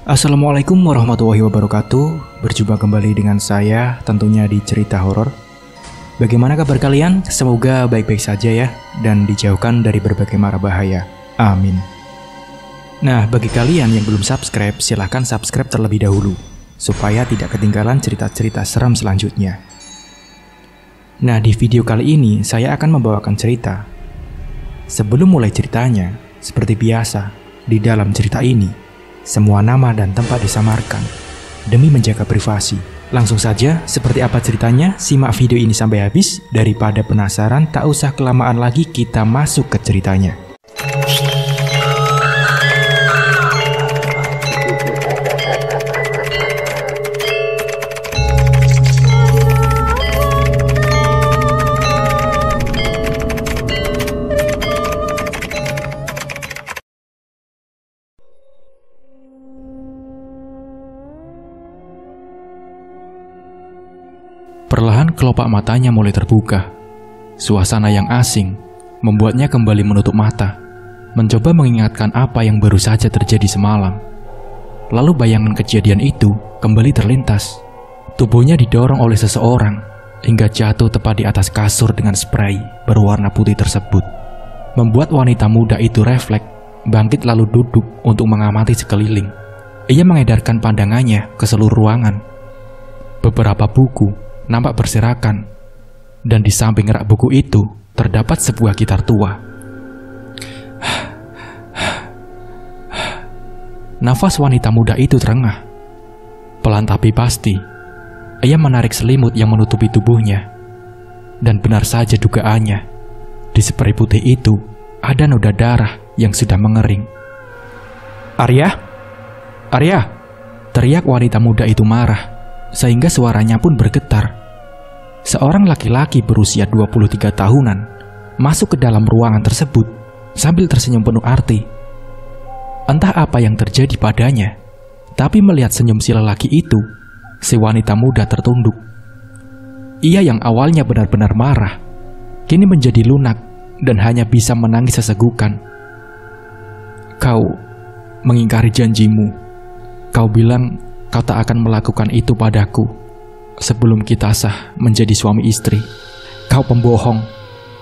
Assalamualaikum warahmatullahi wabarakatuh. Berjumpa kembali dengan saya tentunya di cerita horor. Bagaimana kabar kalian? Semoga baik-baik saja ya, dan dijauhkan dari berbagai mara bahaya. Amin. Nah, bagi kalian yang belum subscribe, silahkan subscribe terlebih dahulu supaya tidak ketinggalan cerita-cerita seram selanjutnya. Nah, di video kali ini saya akan membawakan cerita. Sebelum mulai ceritanya, seperti biasa, di dalam cerita ini semua nama dan tempat disamarkan demi menjaga privasi. Langsung saja, seperti apa ceritanya? Simak video ini sampai habis. Daripada penasaran, tak usah kelamaan lagi, kita masuk ke ceritanya. Perlahan kelopak matanya mulai terbuka. Suasana yang asing membuatnya kembali menutup mata, mencoba mengingatkan apa yang baru saja terjadi semalam. Lalu bayangan kejadian itu kembali terlintas. Tubuhnya didorong oleh seseorang hingga jatuh tepat di atas kasur dengan spray berwarna putih tersebut. Membuat wanita muda itu refleks, bangkit lalu duduk untuk mengamati sekeliling. Ia mengedarkan pandangannya ke seluruh ruangan. Beberapa buku nampak berserakan, dan di samping rak buku itu terdapat sebuah gitar tua. Nafas wanita muda itu terengah. Pelan tapi pasti, ia menarik selimut yang menutupi tubuhnya. Dan benar saja dugaannya, di spray putih itu ada noda darah yang sudah mengering. "Arya! Arya!" teriak wanita muda itu marah, sehingga suaranya pun bergetar. Seorang laki-laki berusia 23 tahunan masuk ke dalam ruangan tersebut sambil tersenyum penuh arti. Entah apa yang terjadi padanya, tapi melihat senyum si lelaki itu, si wanita muda tertunduk. Ia yang awalnya benar-benar marah, kini menjadi lunak dan hanya bisa menangis sesegukan. "Kau mengingkari janjimu. Kau bilang kau tak akan melakukan itu padaku sebelum kita sah menjadi suami istri. Kau pembohong,"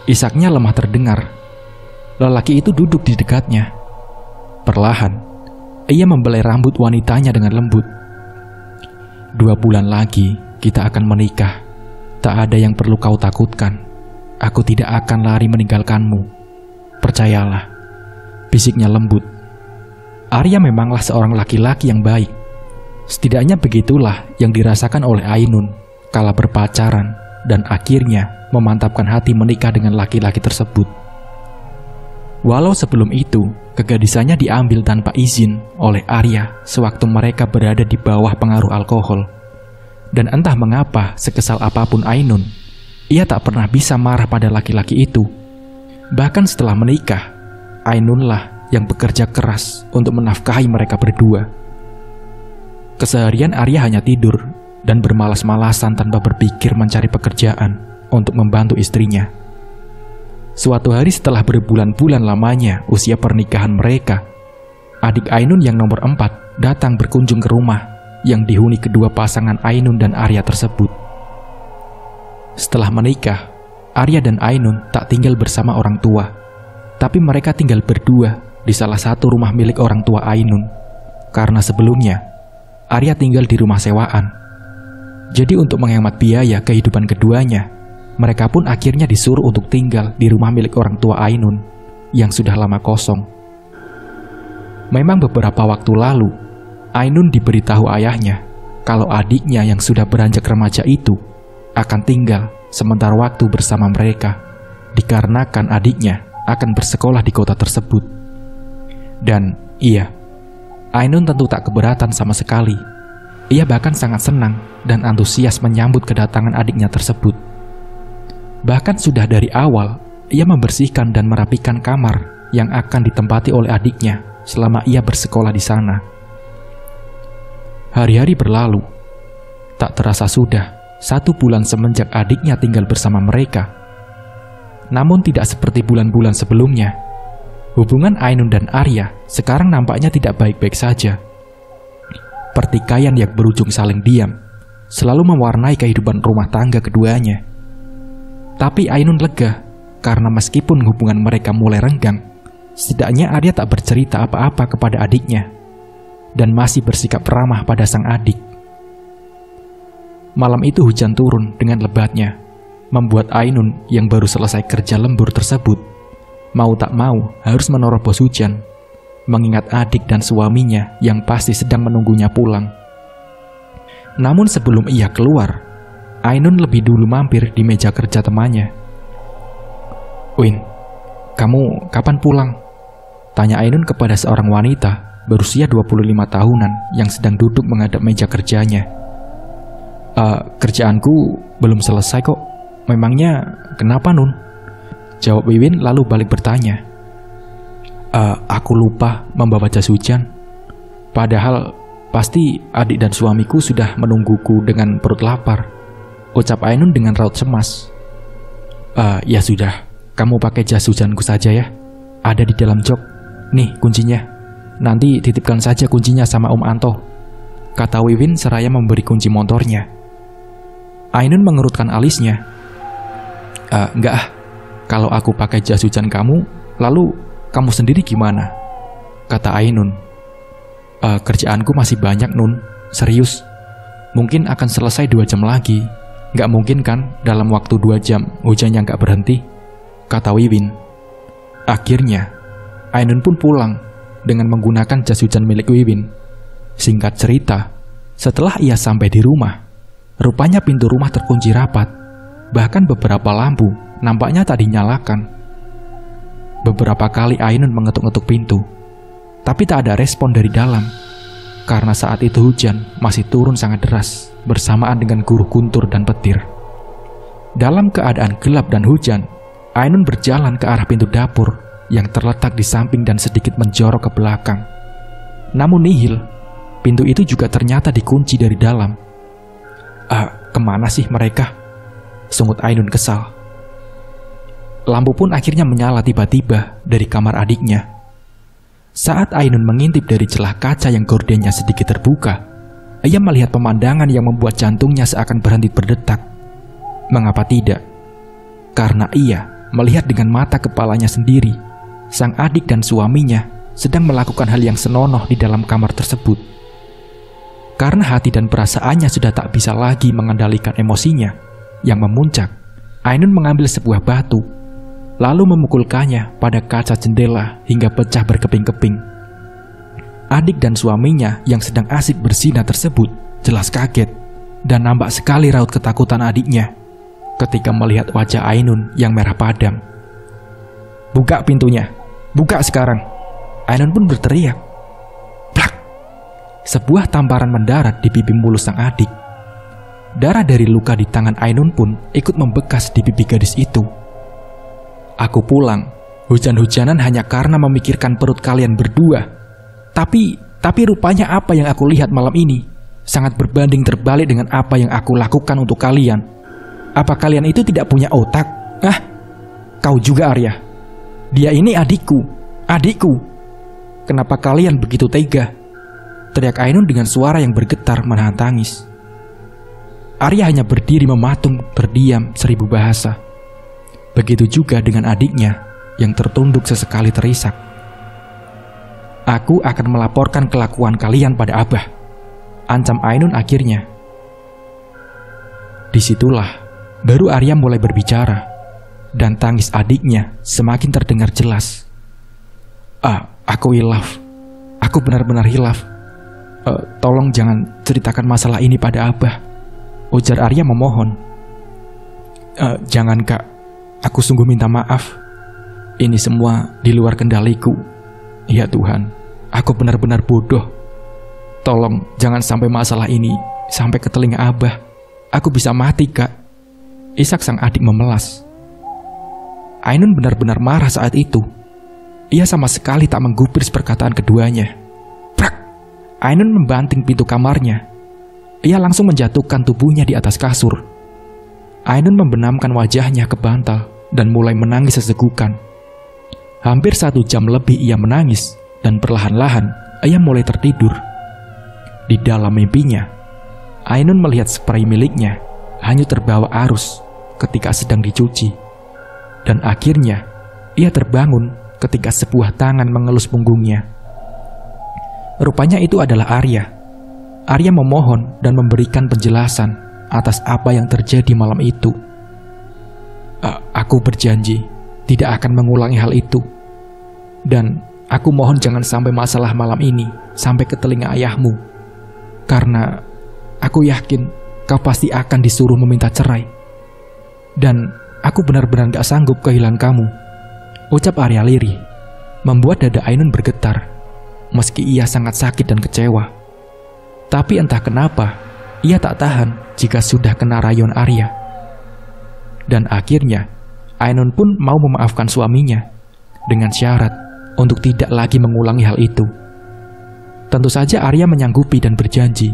isaknya lemah terdengar. Lelaki itu duduk di dekatnya. Perlahan, ia membelai rambut wanitanya dengan lembut. "2 bulan lagi kita akan menikah. Tak ada yang perlu kau takutkan. Aku tidak akan lari meninggalkanmu. Percayalah," bisiknya lembut. Arya memanglah seorang laki-laki yang baik. Setidaknya begitulah yang dirasakan oleh Ainun kala berpacaran dan akhirnya memantapkan hati menikah dengan laki-laki tersebut. Walau sebelum itu, kegadisannya diambil tanpa izin oleh Arya sewaktu mereka berada di bawah pengaruh alkohol. Dan entah mengapa, sekesal apapun Ainun, ia tak pernah bisa marah pada laki-laki itu. Bahkan setelah menikah, Ainunlah yang bekerja keras untuk menafkahi mereka berdua. Keseharian Arya hanya tidur dan bermalas-malasan tanpa berpikir mencari pekerjaan untuk membantu istrinya. Suatu hari setelah berbulan-bulan lamanya usia pernikahan mereka, adik Ainun yang nomor 4 datang berkunjung ke rumah yang dihuni kedua pasangan Ainun dan Arya tersebut. Setelah menikah, Arya dan Ainun tak tinggal bersama orang tua, tapi mereka tinggal berdua di salah satu rumah milik orang tua Ainun, karena sebelumnya Arya tinggal di rumah sewaan. Jadi untuk menghemat biaya kehidupan keduanya, mereka pun akhirnya disuruh untuk tinggal di rumah milik orang tua Ainun yang sudah lama kosong. Memang beberapa waktu lalu, Ainun diberitahu ayahnya kalau adiknya yang sudah beranjak remaja itu akan tinggal sementara waktu bersama mereka, dikarenakan adiknya akan bersekolah di kota tersebut. Dan iya, Ainun tentu tak keberatan sama sekali. Ia bahkan sangat senang dan antusias menyambut kedatangan adiknya tersebut. Bahkan sudah dari awal, ia membersihkan dan merapikan kamar yang akan ditempati oleh adiknya selama ia bersekolah di sana. Hari-hari berlalu. Tak terasa sudah 1 bulan semenjak adiknya tinggal bersama mereka. Namun tidak seperti bulan-bulan sebelumnya. Hubungan Ainun dan Arya sekarang nampaknya tidak baik-baik saja. pertikaian yang berujung saling diam selalu mewarnai kehidupan rumah tangga keduanya. Tapi Ainun lega karena meskipun hubungan mereka mulai renggang, setidaknya Arya tak bercerita apa-apa kepada adiknya dan masih bersikap ramah pada sang adik. Malam itu hujan turun dengan lebatnya, membuat Ainun yang baru selesai kerja lembur tersebut mau tak mau harus menerobos hujan, mengingat adik dan suaminya yang pasti sedang menunggunya pulang. Namun sebelum ia keluar, Ainun lebih dulu mampir di meja kerja temannya. "Win, kamu kapan pulang?" tanya Ainun kepada seorang wanita berusia 25 tahunan yang sedang duduk menghadap meja kerjanya. Kerjaanku belum selesai kok. Memangnya kenapa, Nun?" jawab Wiwin lalu balik bertanya. Aku lupa membawa jas hujan. Padahal pasti adik dan suamiku sudah menungguku dengan perut lapar, ucap Ainun dengan raut cemas. Ya sudah, kamu pakai jas hujanku saja ya. Ada di dalam jok. Nih kuncinya. Nanti titipkan saja kuncinya sama Om Anto, kata Wiwin seraya memberi kunci motornya. Ainun mengerutkan alisnya. Enggak ah. Kalau aku pakai jas hujan kamu, lalu kamu sendiri gimana? Kata Ainun. Kerjaanku masih banyak, Nun. Serius. Mungkin akan selesai 2 jam lagi. Nggak mungkin kan dalam waktu 2 jam hujannya nggak berhenti? Kata Wiwin. Akhirnya, Ainun pun pulang dengan menggunakan jas hujan milik Wiwin. Singkat cerita, setelah ia sampai di rumah, rupanya pintu rumah terkunci rapat. Bahkan beberapa lampu nampaknya tak dinyalakan. Beberapa kali Ainun mengetuk-ngetuk pintu, tapi tak ada respon dari dalam. Karena saat itu hujan masih turun sangat deras bersamaan dengan guruh guntur dan petir. Dalam keadaan gelap dan hujan, Ainun berjalan ke arah pintu dapur yang terletak di samping dan sedikit menjorok ke belakang. Namun nihil, pintu itu juga ternyata dikunci dari dalam. Kemana sih mereka? Sungut Ainun kesal. Lampu pun akhirnya menyala tiba-tiba dari kamar adiknya. Saat Ainun mengintip dari celah kaca yang gordennya sedikit terbuka, ia melihat pemandangan yang membuat jantungnya seakan berhenti berdetak. Mengapa tidak? Karena ia melihat dengan mata kepalanya sendiri, sang adik dan suaminya sedang melakukan hal yang senonoh di dalam kamar tersebut. Karena hati dan perasaannya sudah tak bisa lagi mengendalikan emosinya yang memuncak, Ainun mengambil sebuah batu, lalu memukulkannya pada kaca jendela hingga pecah berkeping-keping. Adik dan suaminya yang sedang asik berzina tersebut jelas kaget dan nampak sekali raut ketakutan adiknya ketika melihat wajah Ainun yang merah padam. "Buka pintunya, buka sekarang!" Ainun pun berteriak. Plak! Sebuah tamparan mendarat di pipi mulus sang adik. Darah dari luka di tangan Ainun pun ikut membekas di pipi gadis itu. "Aku pulang, hujan-hujanan hanya karena memikirkan perut kalian berdua. Tapi rupanya apa yang aku lihat malam ini sangat berbanding terbalik dengan apa yang aku lakukan untuk kalian. Apa kalian itu tidak punya otak? Kau juga, Arya. Dia ini adikku. Kenapa kalian begitu tega?" teriak Ainun dengan suara yang bergetar menahan tangis. Arya hanya berdiri mematung, terdiam 1000 bahasa. Begitu juga dengan adiknya yang tertunduk sesekali terisak. "Aku akan melaporkan kelakuan kalian pada Abah," ancam Ainun akhirnya. Disitulah baru Arya mulai berbicara dan tangis adiknya semakin terdengar jelas. Aku hilaf. Aku benar-benar hilaf. Tolong jangan ceritakan masalah ini pada Abah," ujar Arya memohon. Jangan, Kak. Aku sungguh minta maaf. Ini semua di luar kendaliku. Ya Tuhan, aku benar-benar bodoh. Tolong jangan sampai masalah ini sampai ke telinga Abah. Aku bisa mati, Kak. Isak sang adik memelas. Ainun benar-benar marah saat itu. Ia sama sekali tak menggubris perkataan keduanya. Prak! Ainun membanting pintu kamarnya. Ia langsung menjatuhkan tubuhnya di atas kasur. Ainun membenamkan wajahnya ke bantal dan mulai menangis sesegukan. Hampir 1 jam lebih ia menangis dan perlahan-lahan ia mulai tertidur. Di Di dalam mimpinya, Ainun melihat spray miliknya hanyut terbawa arus ketika sedang dicuci. Dan akhirnya, ia terbangun ketika sebuah tangan mengelus punggungnya. Rupanya itu adalah Arya. Arya memohon dan memberikan penjelasan atas apa yang terjadi malam itu. Aku berjanji tidak akan mengulangi hal itu. Dan aku mohon jangan sampai masalah malam ini sampai ke telinga ayahmu. Karena aku yakin kau pasti akan disuruh meminta cerai. Dan aku benar-benar gak sanggup kehilangan kamu, ucap Arya lirih, membuat dada Ainun bergetar, meski ia sangat sakit dan kecewa. Tapi entah kenapa, ia tak tahan jika sudah kena rayon Arya. Dan akhirnya, Ainun pun mau memaafkan suaminya, dengan syarat untuk tidak lagi mengulangi hal itu. Tentu saja Arya menyanggupi dan berjanji.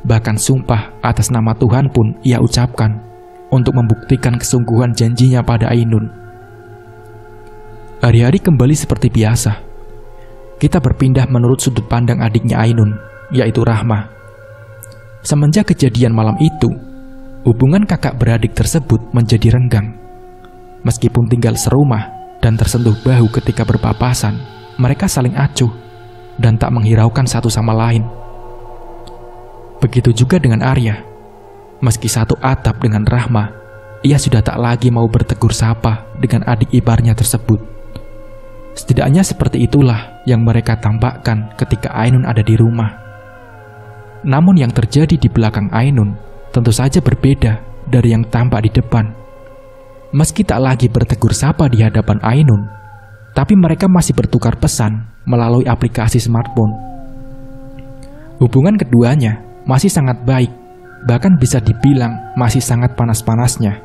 Bahkan sumpah atas nama Tuhan pun ia ucapkan untuk membuktikan kesungguhan janjinya pada Ainun. Hari-hari kembali seperti biasa. Kita berpindah menurut sudut pandang adiknya Ainun, yaitu Rahma. Semenjak kejadian malam itu, hubungan kakak beradik tersebut menjadi renggang. Meskipun tinggal serumah dan tersentuh bahu ketika berpapasan, mereka saling acuh dan tak menghiraukan satu sama lain. Begitu juga dengan Arya. Meski satu atap dengan Rahma, ia sudah tak lagi mau bertegur sapa dengan adik iparnya tersebut. Setidaknya seperti itulah yang mereka tampakkan ketika Ainun ada di rumah. Namun yang terjadi di belakang Ainun tentu saja berbeda dari yang tampak di depan. Meski tak lagi bertegur sapa di hadapan Ainun, tapi mereka masih bertukar pesan melalui aplikasi smartphone. Hubungan keduanya masih sangat baik, bahkan bisa dibilang masih sangat panas-panasnya.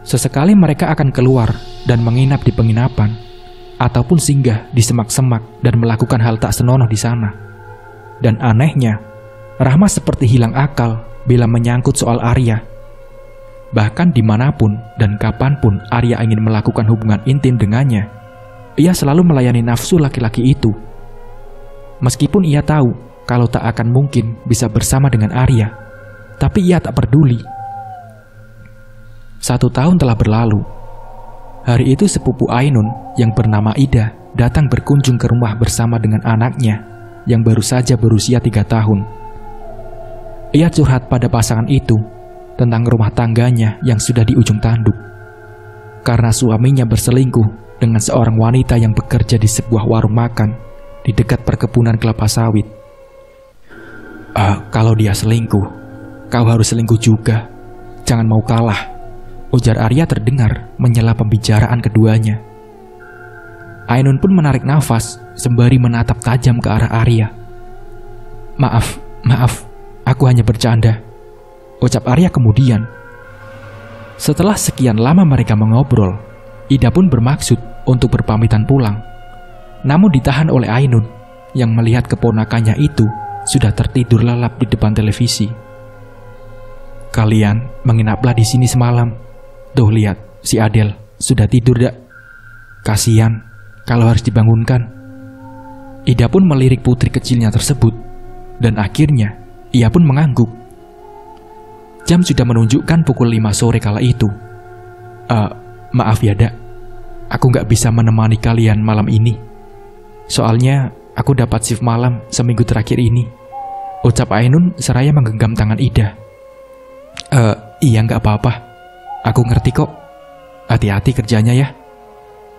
Sesekali mereka akan keluar dan menginap di penginapan, ataupun singgah di semak-semak dan melakukan hal tak senonoh di sana. Dan anehnya, Rahma seperti hilang akal bila menyangkut soal Arya. Bahkan dimanapun dan kapanpun Arya ingin melakukan hubungan intim dengannya, ia selalu melayani nafsu laki-laki itu. Meskipun ia tahu kalau tak akan mungkin bisa bersama dengan Arya, tapi ia tak peduli. 1 tahun telah berlalu. Hari itu sepupu Ainun yang bernama Ida datang berkunjung ke rumah bersama dengan anaknya yang baru saja berusia 3 tahun. Ia curhat pada pasangan itu tentang rumah tangganya yang sudah di ujung tanduk, karena suaminya berselingkuh dengan seorang wanita yang bekerja di sebuah warung makan di dekat perkebunan kelapa sawit. Kalau dia selingkuh, kau harus selingkuh juga. Jangan mau kalah, ujar Arya terdengar menyela pembicaraan keduanya. Ainun pun menarik nafas sembari menatap tajam ke arah Arya. Maaf, aku hanya bercanda, ucap Arya kemudian. Setelah sekian lama mereka mengobrol, Ida pun bermaksud untuk berpamitan pulang. Namun ditahan oleh Ainun yang melihat keponakannya itu sudah tertidur lelap di depan televisi. Kalian menginaplah di sini semalam. Tuh lihat, si Adel sudah tidur dak. Kasian kalau harus dibangunkan. Ida pun melirik putri kecilnya tersebut, dan akhirnya ia pun mengangguk. Jam sudah menunjukkan pukul 5 sore kala itu. Maaf ya dak, aku gak bisa menemani kalian malam ini. Soalnya aku dapat shift malam seminggu terakhir ini, ucap Ainun seraya menggenggam tangan Ida. Iya gak apa-apa, aku ngerti kok. Hati-hati kerjanya ya,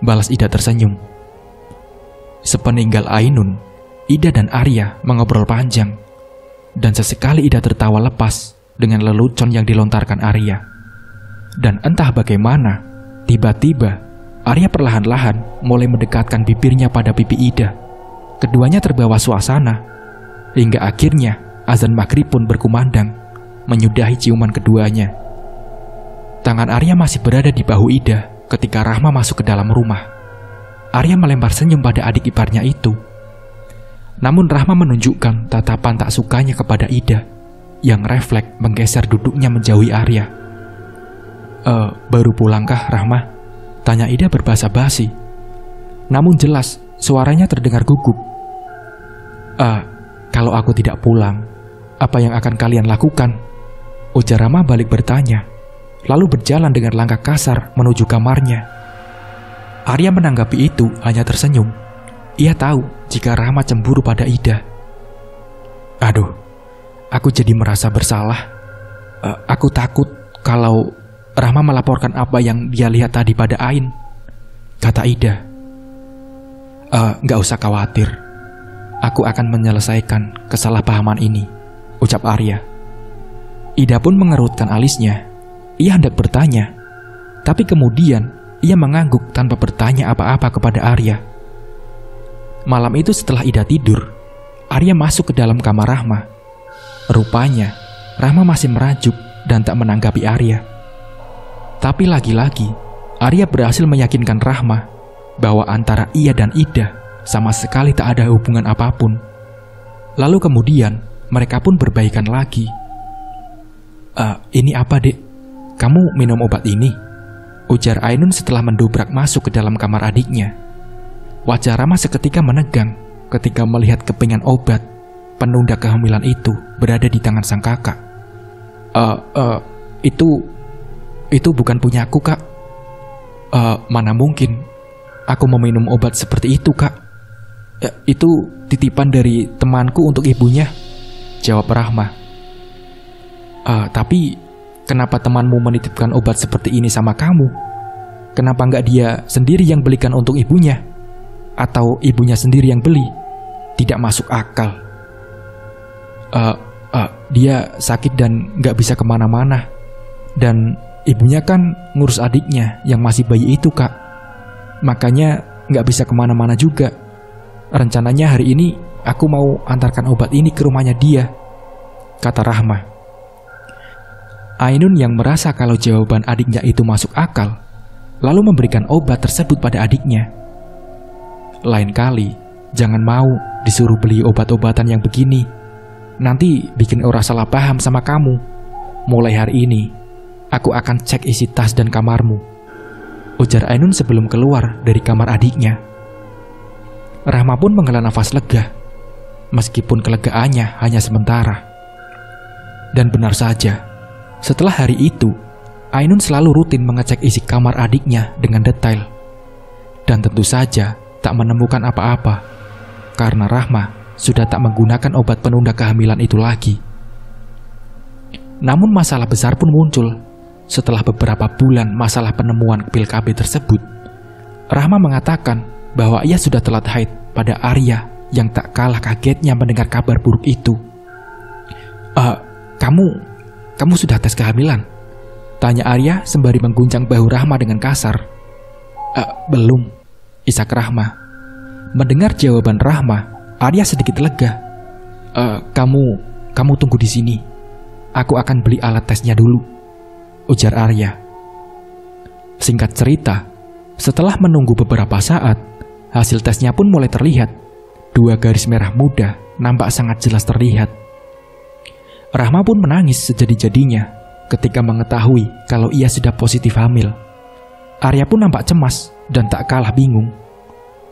balas Ida tersenyum. Sepeninggal Ainun, Ida dan Arya mengobrol panjang, dan sesekali Ida tertawa lepas dengan lelucon yang dilontarkan Arya. Dan entah bagaimana, tiba-tiba Arya perlahan-lahan mulai mendekatkan bibirnya pada pipi Ida. Keduanya terbawa suasana, hingga akhirnya azan maghrib pun berkumandang, menyudahi ciuman keduanya. Tangan Arya masih berada di bahu Ida ketika Rahma masuk ke dalam rumah. Arya melempar senyum pada adik iparnya itu. Namun Rahma menunjukkan tatapan tak sukanya kepada Ida, yang refleks menggeser duduknya menjauhi Arya. Baru pulangkah Rahma? Tanya Ida berbahasa basi. Namun jelas suaranya terdengar gugup. Kalau aku tidak pulang, apa yang akan kalian lakukan? Ujar Rahma balik bertanya, lalu berjalan dengan langkah kasar menuju kamarnya. Arya menanggapi itu hanya tersenyum. Ia tahu jika Rahma cemburu pada Ida. Aduh, aku jadi merasa bersalah. Aku takut kalau Rahma melaporkan apa yang dia lihat tadi pada Ain, kata Ida. Gak usah khawatir. Aku akan menyelesaikan kesalahpahaman ini, ucap Arya. Ida pun mengerutkan alisnya. Ia hendak bertanya, tapi kemudian ia mengangguk tanpa bertanya apa-apa kepada Arya. Malam itu setelah Ida tidur, Arya masuk ke dalam kamar Rahma. Rupanya, Rahma masih merajuk dan tak menanggapi Arya. Tapi lagi-lagi, Arya berhasil meyakinkan Rahma bahwa antara ia dan Ida sama sekali tak ada hubungan apapun. Lalu kemudian, mereka pun berbaikan lagi. Ini apa, Dek? Kamu minum obat ini? Ujar Ainun setelah mendobrak masuk ke dalam kamar adiknya. Wajah Rahma seketika menegang ketika melihat kepingan obat penunda kehamilan itu berada di tangan sang kakak. Itu bukan punyaku, Kak. Mana mungkin aku meminum obat seperti itu, Kak. Itu titipan dari temanku untuk ibunya, jawab Rahma. Tapi kenapa temanmu menitipkan obat seperti ini sama kamu? Kenapa nggak dia sendiri yang belikan untuk ibunya? Atau ibunya sendiri yang beli? Tidak masuk akal. Dia sakit dan nggak bisa kemana-mana. Dan ibunya kan ngurus adiknya yang masih bayi itu, Kak. Makanya nggak bisa kemana-mana juga. Rencananya hari ini aku mau antarkan obat ini ke rumahnya dia, kata Rahma. Ainun yang merasa kalau jawaban adiknya itu masuk akal, lalu memberikan obat tersebut pada adiknya. Lain kali, jangan mau disuruh beli obat-obatan yang begini. Nanti bikin orang salah paham sama kamu. Mulai hari ini, aku akan cek isi tas dan kamarmu, ujar Ainun sebelum keluar dari kamar adiknya. Rahma pun menghela nafas lega, meskipun kelegaannya hanya sementara. Dan benar saja, setelah hari itu, Ainun selalu rutin mengecek isi kamar adiknya dengan detail. Dan tentu saja tak menemukan apa-apa, karena Rahma sudah tak menggunakan obat penunda kehamilan itu lagi. Namun masalah besar pun muncul. Setelah beberapa bulan masalah penemuan pil KB tersebut, Rahma mengatakan bahwa ia sudah telat haid pada Arya yang tak kalah kagetnya mendengar kabar buruk itu. Kamu sudah tes kehamilan? Tanya Arya sembari mengguncang bahu Rahma dengan kasar. Belum, isak Rahma. Mendengar jawaban Rahma, Arya sedikit lega. Kamu tunggu di sini. Aku akan beli alat tesnya dulu, ujar Arya. Singkat cerita, setelah menunggu beberapa saat, hasil tesnya pun mulai terlihat. 2 garis merah muda nampak sangat jelas terlihat. Rahma pun menangis sejadi-jadinya ketika mengetahui kalau ia sudah positif hamil. Arya pun nampak cemas dan tak kalah bingung.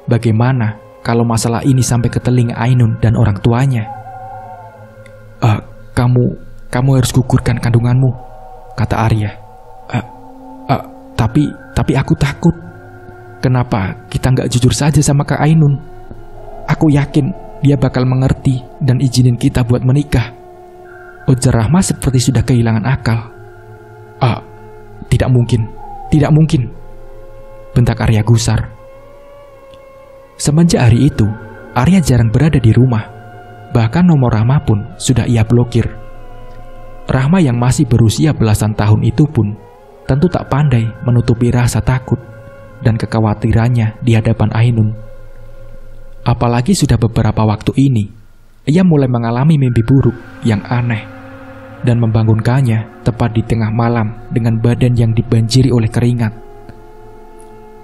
Bagaimana kalau masalah ini sampai ke telinga Ainun dan orang tuanya? Kamu harus gugurkan kandunganmu, kata Arya. Tapi aku takut. Kenapa kita nggak jujur saja sama Kak Ainun? Aku yakin dia bakal mengerti dan izinin kita buat menikah, ujar Rahma seperti sudah kehilangan akal. Tidak mungkin, bentak Arya gusar. Semenjak hari itu, Arya jarang berada di rumah. Bahkan nomor Rahma pun sudah ia blokir. Rahma yang masih berusia belasan tahun itu pun tentu tak pandai menutupi rasa takut dan kekhawatirannya di hadapan Ainun. Apalagi sudah beberapa waktu ini, ia mulai mengalami mimpi buruk yang aneh dan membangunkannya tepat di tengah malam dengan badan yang dibanjiri oleh keringat.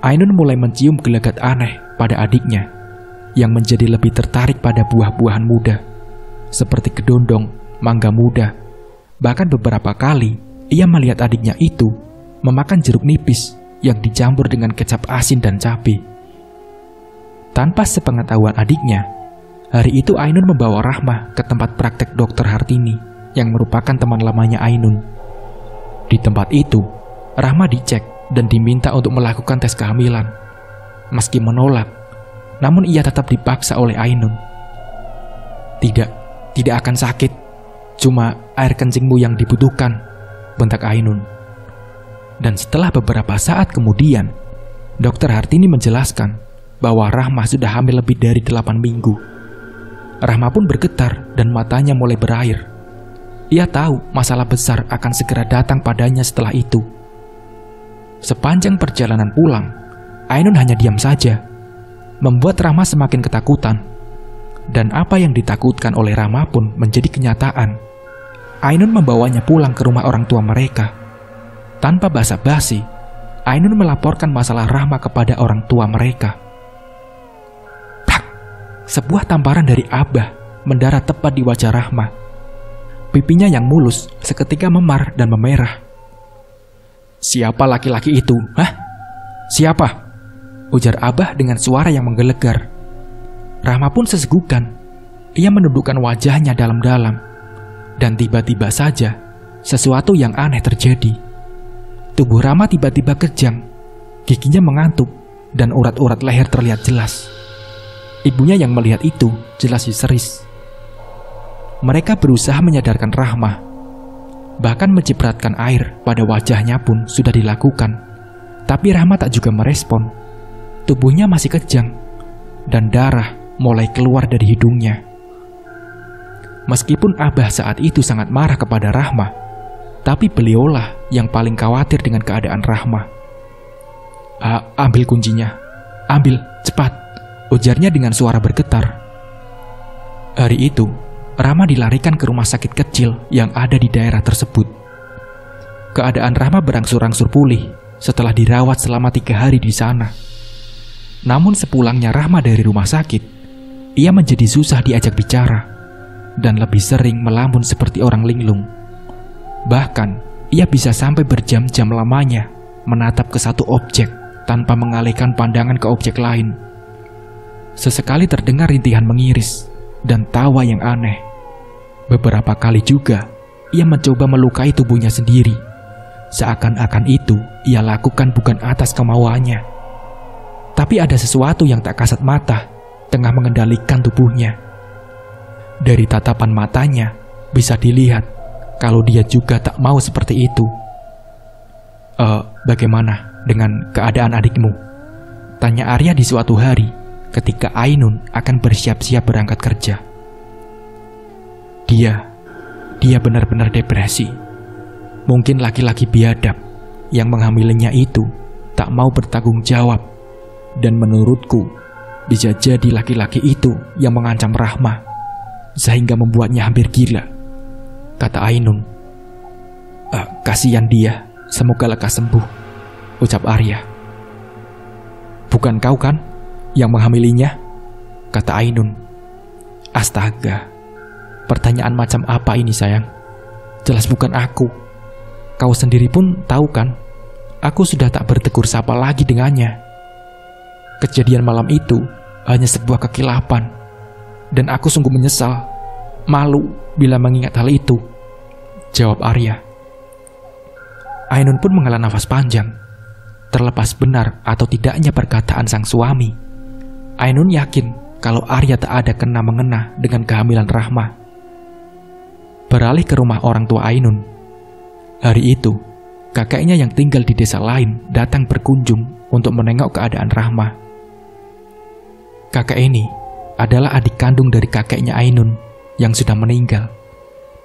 Ainun mulai mencium gelagat aneh pada adiknya yang menjadi lebih tertarik pada buah-buahan muda seperti kedondong, mangga muda. Bahkan beberapa kali ia melihat adiknya itu memakan jeruk nipis yang dicampur dengan kecap asin dan cabai. Tanpa sepengetahuan adiknya, Hari itu Ainun membawa Rahma ke tempat praktek dokter Hartini yang merupakan teman lamanya Ainun. Di tempat itu, Rahma dicek dan diminta untuk melakukan tes kehamilan. Meski menolak, namun ia tetap dipaksa oleh Ainun. Tidak akan sakit. Cuma air kencingmu yang dibutuhkan, bentak Ainun. Dan setelah beberapa saat kemudian, dokter Hartini menjelaskan bahwa Rahma sudah hamil lebih dari 8 minggu. Rahma pun bergetar dan matanya mulai berair. Ia tahu masalah besar akan segera datang padanya setelah itu. Sepanjang perjalanan pulang, Ainun hanya diam saja, membuat Rahma semakin ketakutan. Dan apa yang ditakutkan oleh Rahma pun menjadi kenyataan. Ainun membawanya pulang ke rumah orang tua mereka. Tanpa basa-basi, Ainun melaporkan masalah Rahma kepada orang tua mereka. Sebuah tamparan dari Abah mendarat tepat di wajah Rahma. Pipinya yang mulus seketika memar dan memerah. "Siapa laki-laki itu? Hah? Siapa?" ujar Abah dengan suara yang menggelegar. Rahma pun sesegukan. Ia menundukkan wajahnya dalam-dalam. Dan tiba-tiba saja, sesuatu yang aneh terjadi. Tubuh Rahma tiba-tiba kejang. Giginya mengantuk dan urat-urat leher terlihat jelas. Ibunya yang melihat itu jelas histeris. Mereka berusaha menyadarkan Rahma. Bahkan mencipratkan air pada wajahnya pun sudah dilakukan. Tapi Rahma tak juga merespon. Tubuhnya masih kejang dan darah mulai keluar dari hidungnya. Meskipun Abah saat itu sangat marah kepada Rahma, tapi beliaulah yang paling khawatir dengan keadaan Rahma. Ambil kuncinya, ambil, cepat," ujarnya dengan suara bergetar. Hari itu, Rahma dilarikan ke rumah sakit kecil yang ada di daerah tersebut. Keadaan Rahma berangsur-angsur pulih setelah dirawat selama 3 hari di sana. Namun sepulangnya Rahma dari rumah sakit, ia menjadi susah diajak bicara dan lebih sering melamun seperti orang linglung. Bahkan, ia bisa sampai berjam-jam lamanya menatap ke satu objek tanpa mengalihkan pandangan ke objek lain. Sesekali terdengar rintihan mengiris dan tawa yang aneh. Beberapa kali juga ia mencoba melukai tubuhnya sendiri. Seakan-akan itu ia lakukan bukan atas kemauannya. Tapi ada sesuatu yang tak kasat mata tengah mengendalikan tubuhnya. Dari tatapan matanya bisa dilihat kalau dia juga tak mau seperti itu. Bagaimana dengan keadaan adikmu?" tanya Arya di suatu hari ketika Ainun akan bersiap-siap berangkat kerja. Dia benar-benar depresi. Mungkin laki-laki biadab yang menghamilinya itu tak mau bertanggung jawab. Dan menurutku, bisa jadi laki-laki itu yang mengancam Rahma, sehingga membuatnya hampir gila, kata Ainun. Kasihan dia, semoga lekas sembuh, ucap Arya. Bukan kau kan yang menghamilinya? Kata Ainun. Astaga, pertanyaan macam apa ini sayang? Jelas bukan aku. Kau sendiri pun tahu kan, aku sudah tak bertegur sapa lagi dengannya. Kejadian malam itu hanya sebuah kekilapan, dan aku sungguh menyesal, malu bila mengingat hal itu, jawab Arya. Ainun pun menghela nafas panjang. Terlepas benar atau tidaknya perkataan sang suami, Ainun yakin kalau Arya tak ada kena-mengena dengan kehamilan Rahma. Beralih ke rumah orang tua Ainun. Hari itu, kakeknya yang tinggal di desa lain datang berkunjung untuk menengok keadaan Rahma. Kakek ini adalah adik kandung dari kakeknya Ainun yang sudah meninggal.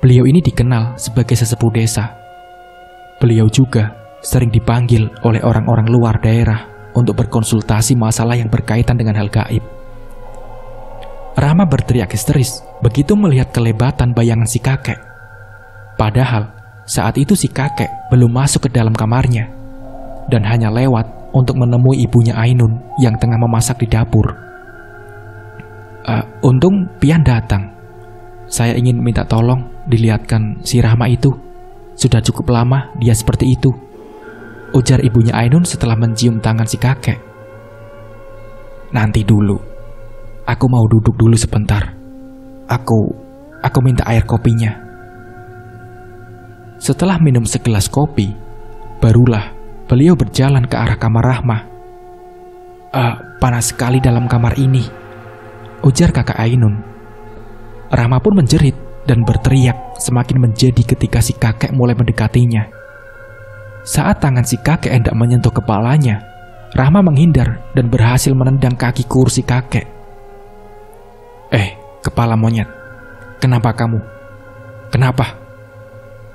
Beliau ini dikenal sebagai sesepuh desa. Beliau juga sering dipanggil oleh orang-orang luar daerah untuk berkonsultasi masalah yang berkaitan dengan hal gaib. Rahma berteriak histeris begitu melihat kelebatan bayangan si kakek. Padahal saat itu si kakek belum masuk ke dalam kamarnya dan hanya lewat untuk menemui ibunya Ainun yang tengah memasak di dapur. Untung Pian datang. Saya ingin minta tolong dilihatkan si Rahma itu. Sudah cukup lama dia seperti itu, ujar ibunya Ainun setelah mencium tangan si kakek. Nanti dulu, Aku mau duduk dulu sebentar. Aku minta air kopinya. Setelah minum segelas kopi, barulah beliau berjalan ke arah kamar Rahma. Panas sekali dalam kamar ini, ujar kakak Ainun. Rahma pun menjerit dan berteriak semakin menjadi ketika si kakek mulai mendekatinya. Saat tangan si kakek hendak menyentuh kepalanya, Rahma menghindar dan berhasil menendang kaki kursi kakek. Kepala monyet, kenapa kamu? Kenapa?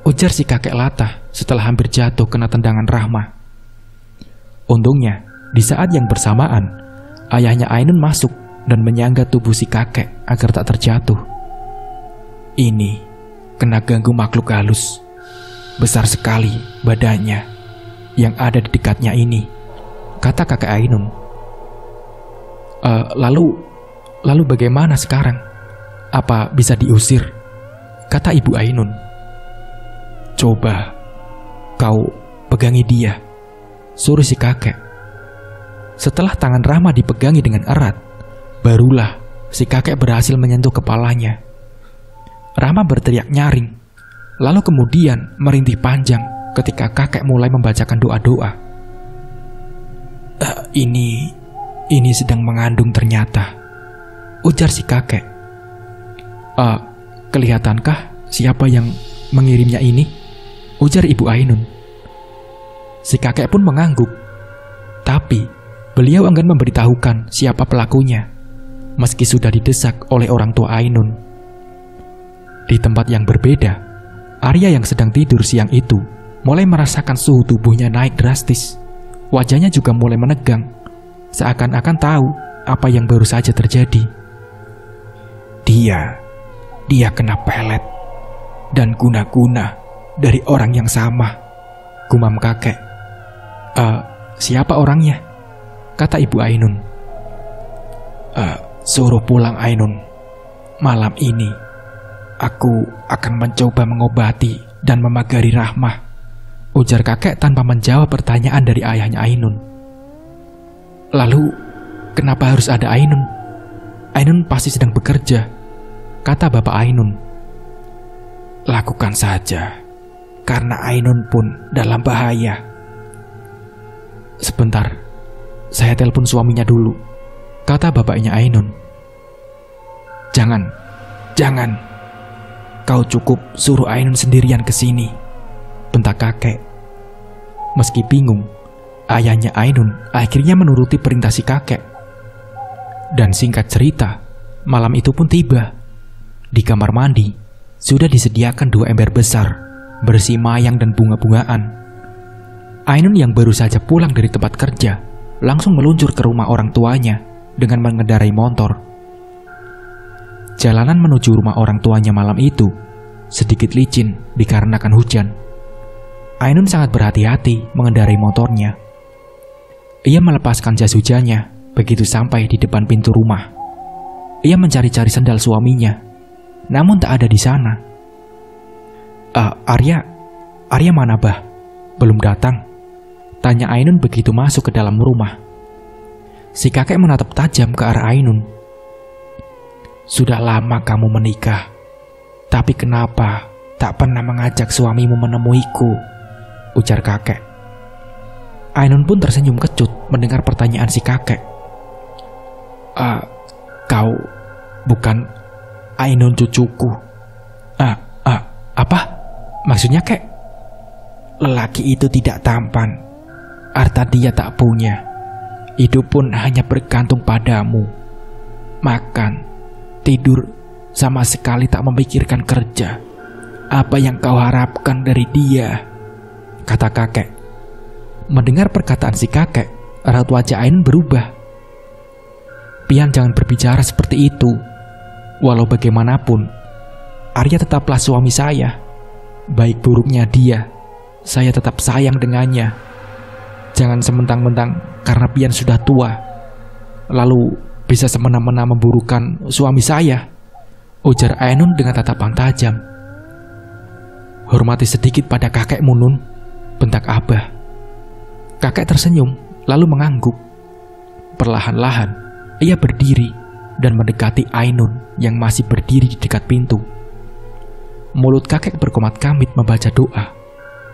Ujar si kakek latah setelah hampir jatuh kena tendangan Rahma. Untungnya, di saat yang bersamaan, ayahnya Ainun masuk dan menyangga tubuh si kakek agar tak terjatuh. Ini kena ganggu makhluk halus. Besar sekali badannya yang ada di dekatnya ini, kata kakek Ainun. Lalu bagaimana sekarang? Apa bisa diusir? Kata ibu Ainun. Coba kau pegangi dia, suruh si kakek. Setelah tangan Rahma dipegangi dengan erat, barulah si kakek berhasil menyentuh kepalanya. Rahma berteriak nyaring, lalu kemudian merintih panjang ketika kakek mulai membacakan doa-doa. Ini sedang mengandung ternyata, ujar si kakek. Kelihatankah siapa yang mengirimnya ini? Ujar ibu Ainun. Si kakek pun mengangguk, tapi beliau enggan memberitahukan siapa pelakunya, meski sudah didesak oleh orang tua Ainun. Di tempat yang berbeda, Arya yang sedang tidur siang itu mulai merasakan suhu tubuhnya naik drastis. Wajahnya juga mulai menegang, seakan-akan tahu apa yang baru saja terjadi. Dia kena pelet dan guna-guna dari orang yang sama, gumam kakek. Siapa orangnya? Kata ibu Ainun. Suruh pulang Ainun. Malam ini aku akan mencoba mengobati dan memagari Rahma, ujar kakek tanpa menjawab pertanyaan dari ayahnya Ainun. Lalu kenapa harus ada Ainun? Ainun pasti sedang bekerja, kata bapak Ainun. Lakukan saja, karena Ainun pun dalam bahaya. Sebentar, saya telepon suaminya dulu, kata bapaknya Ainun. Jangan. Kau cukup suruh Ainun sendirian ke sini, bentak kakek. Meski bingung, ayahnya Ainun akhirnya menuruti perintah si kakek. Dan singkat cerita, malam itu pun tiba. Di kamar mandi, sudah disediakan 2 ember besar, berisi mayang dan bunga-bungaan. Ainun yang baru saja pulang dari tempat kerja, langsung meluncur ke rumah orang tuanya dengan mengendarai motor. Jalanan menuju rumah orang tuanya malam itu sedikit licin dikarenakan hujan. Ainun sangat berhati-hati mengendarai motornya. Ia melepaskan jas hujannya begitu sampai di depan pintu rumah. Ia mencari-cari sendal suaminya, namun tak ada di sana. Arya mana bah? Belum datang? Tanya Ainun begitu masuk ke dalam rumah. Si kakek menatap tajam ke arah Ainun. Sudah lama kamu menikah, tapi kenapa tak pernah mengajak suamimu menemuiku? Ujar kakek. Ainun pun tersenyum kecut mendengar pertanyaan si kakek. Kau bukan Ainun cucuku. Apa? Maksudnya kek? Lelaki itu tidak tampan, harta dia tak punya, hidup pun hanya bergantung padamu. Makan, tidur, sama sekali tak memikirkan kerja. Apa yang kau harapkan dari dia? Kata kakek. Mendengar perkataan si kakek, raut wajah Ainun berubah. Pian, jangan berbicara seperti itu. Walau bagaimanapun, Arya tetaplah suami saya. Baik buruknya dia, saya tetap sayang dengannya. Jangan sementang-mentang karena Pian sudah tua, lalu bisa semena-mena memburukan suami saya, ujar Ainun dengan tatapan tajam. Hormati sedikit pada kakekmu, Nun, bentak Abah. Kakek tersenyum, lalu mengangguk. Perlahan-lahan, ia berdiri dan mendekati Ainun yang masih berdiri di dekat pintu. Mulut kakek berkomat-kamit membaca doa.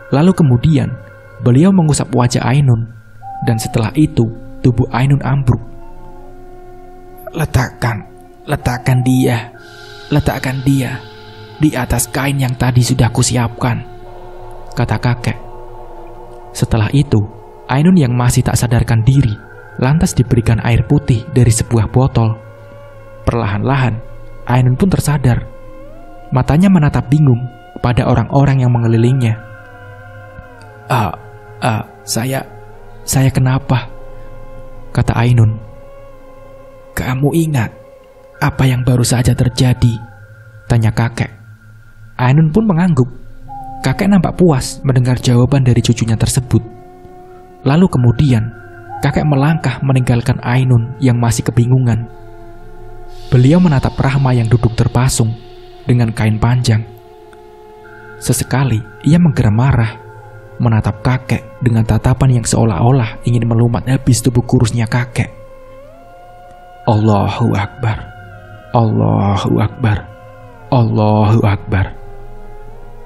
Lalu kemudian beliau mengusap wajah Ainun, dan setelah itu tubuh Ainun ambruk. Letakkan dia di atas kain yang tadi sudah kusiapkan, kata kakek. Setelah itu, Ainun yang masih tak sadarkan diri lantas diberikan air putih dari sebuah botol. Perlahan-lahan, Ainun pun tersadar. Matanya menatap bingung pada orang-orang yang mengelilingnya. Saya kenapa?" kata Ainun. "Kamu ingat apa yang baru saja terjadi?" tanya kakek. Ainun pun mengangguk. Kakek nampak puas mendengar jawaban dari cucunya tersebut. Lalu kemudian, kakek melangkah meninggalkan Ainun yang masih kebingungan. Beliau menatap Rahma yang duduk terpasung dengan kain panjang. Sesekali ia menggeram marah, menatap kakek dengan tatapan yang seolah-olah ingin melumat habis tubuh kurusnya kakek. Allahu Akbar, Allahu Akbar, Allahu Akbar.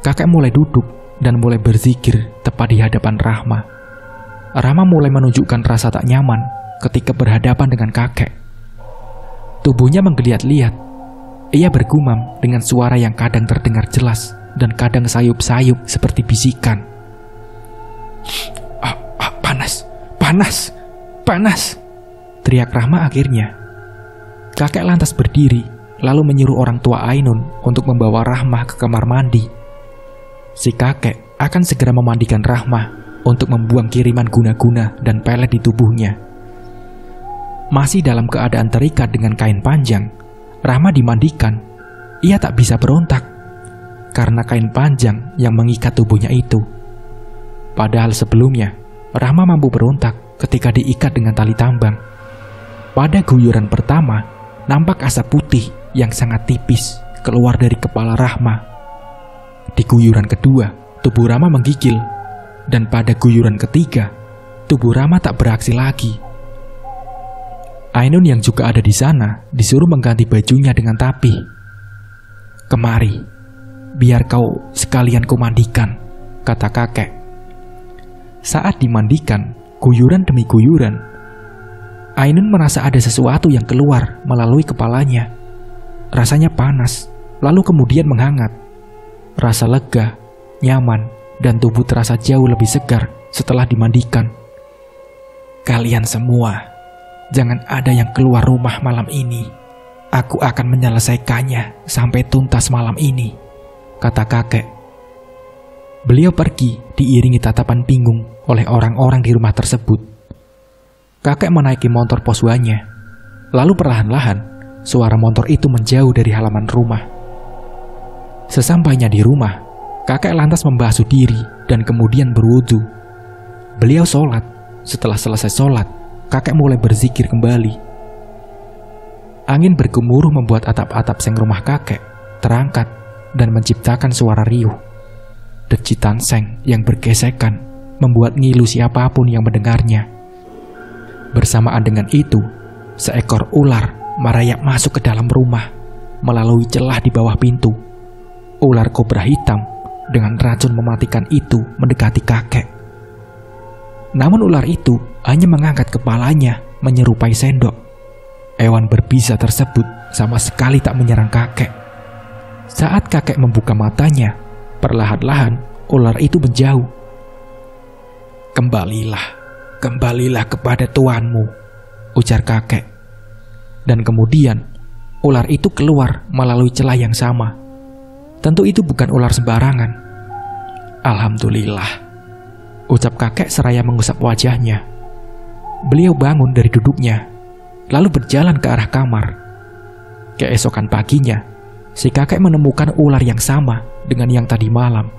Kakek mulai duduk dan mulai berzikir tepat di hadapan Rahma. Rahma mulai menunjukkan rasa tak nyaman ketika berhadapan dengan kakek. Tubuhnya menggeliat-liat. Ia bergumam dengan suara yang kadang terdengar jelas dan kadang sayup-sayup seperti bisikan. Panas, teriak Rahma akhirnya. Kakek lantas berdiri, lalu menyuruh orang tua Ainun untuk membawa Rahma ke kamar mandi. Si kakek akan segera memandikan Rahma untuk membuang kiriman guna-guna dan pelet di tubuhnya. Masih dalam keadaan terikat dengan kain panjang, Rahma dimandikan. Ia tak bisa berontak karena kain panjang yang mengikat tubuhnya itu. Padahal sebelumnya, Rahma mampu berontak ketika diikat dengan tali tambang. Pada guyuran pertama, nampak asap putih yang sangat tipis keluar dari kepala Rahma. Di guyuran kedua, tubuh Rahma menggigil. Dan pada guyuran ketiga, tubuh Rahma tak beraksi lagi. Ainun yang juga ada di sana disuruh mengganti bajunya dengan tapih. "Kemari, biar kau sekalian kumandikan," kata kakek. Saat dimandikan, guyuran demi guyuran, Ainun merasa ada sesuatu yang keluar melalui kepalanya. Rasanya panas, lalu kemudian menghangat. Rasa lega, nyaman, dan tubuh terasa jauh lebih segar setelah dimandikan. "Kalian semua, jangan ada yang keluar rumah malam ini. Aku akan menyelesaikannya sampai tuntas malam ini," kata kakek. Beliau pergi diiringi tatapan bingung oleh orang-orang di rumah tersebut. Kakek menaiki motor poswannya. Lalu perlahan-lahan, suara motor itu menjauh dari halaman rumah. Sesampainya di rumah, kakek lantas membasuh diri dan kemudian berwudu. Beliau sholat. Setelah selesai sholat, kakek mulai berzikir kembali. Angin bergemuruh membuat atap-atap seng rumah kakek terangkat dan menciptakan suara riuh. Decitan seng yang bergesekan membuat ngilu siapapun yang mendengarnya. Bersamaan dengan itu, seekor ular merayap masuk ke dalam rumah melalui celah di bawah pintu. Ular kobra hitam dengan racun mematikan itu mendekati kakek. Namun ular itu hanya mengangkat kepalanya menyerupai sendok. Hewan berbisa tersebut sama sekali tak menyerang kakek. Saat kakek membuka matanya, perlahan-lahan ular itu menjauh. Kembalilah kepada tuanmu," ujar kakek. Dan kemudian ular itu keluar melalui celah yang sama. Tentu itu bukan ular sembarangan. "Alhamdulillah," ucap kakek seraya mengusap wajahnya. Beliau bangun dari duduknya, lalu berjalan ke arah kamar. Keesokan paginya, si kakek menemukan ular yang sama dengan yang tadi malam.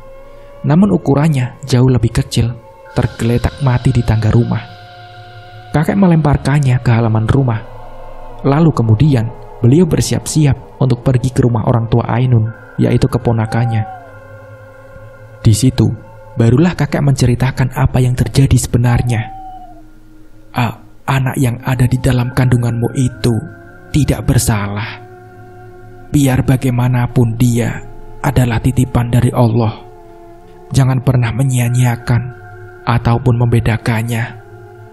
Namun ukurannya jauh lebih kecil, tergeletak mati di tangga rumah. Kakek melemparkannya ke halaman rumah. Lalu kemudian, beliau bersiap-siap untuk pergi ke rumah orang tua Ainun, yaitu keponakannya. Di situ, barulah kakek menceritakan apa yang terjadi sebenarnya. Anak yang ada di dalam kandunganmu itu tidak bersalah. Biar bagaimanapun dia adalah titipan dari Allah. Jangan pernah menyia-nyiakan ataupun membedakannya,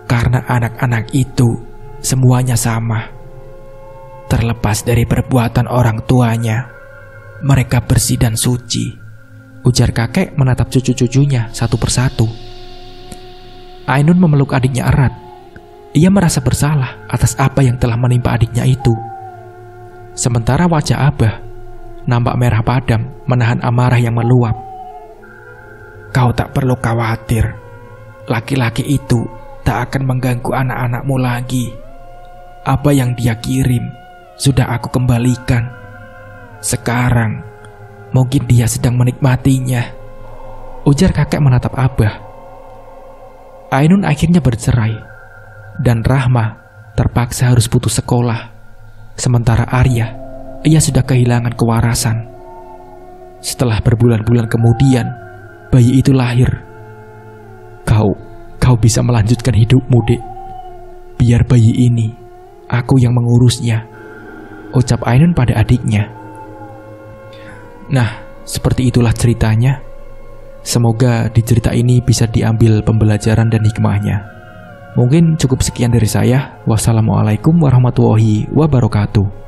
karena anak-anak itu semuanya sama. Terlepas dari perbuatan orang tuanya, mereka bersih dan suci, ujar kakek menatap cucu-cucunya satu persatu. Ainun memeluk adiknya erat. Ia merasa bersalah atas apa yang telah menimpa adiknya itu. Sementara wajah Abah nampak merah padam menahan amarah yang meluap. Kau tak perlu khawatir. Laki-laki itu tak akan mengganggu anak-anakmu lagi. Apa yang dia kirim sudah aku kembalikan. Sekarang mungkin dia sedang menikmatinya, ujar kakek menatap Abah. Ainun akhirnya bercerai, dan Rahma terpaksa harus putus sekolah. Sementara Arya, ia sudah kehilangan kewarasan. Setelah berbulan-bulan kemudian, bayi itu lahir. Kau bisa melanjutkan hidupmu, Dek. Biar bayi ini, aku yang mengurusnya, ucap Ainun pada adiknya. Nah, seperti itulah ceritanya. Semoga di cerita ini bisa diambil pembelajaran dan hikmahnya. Mungkin cukup sekian dari saya. Wassalamualaikum warahmatullahi wabarakatuh.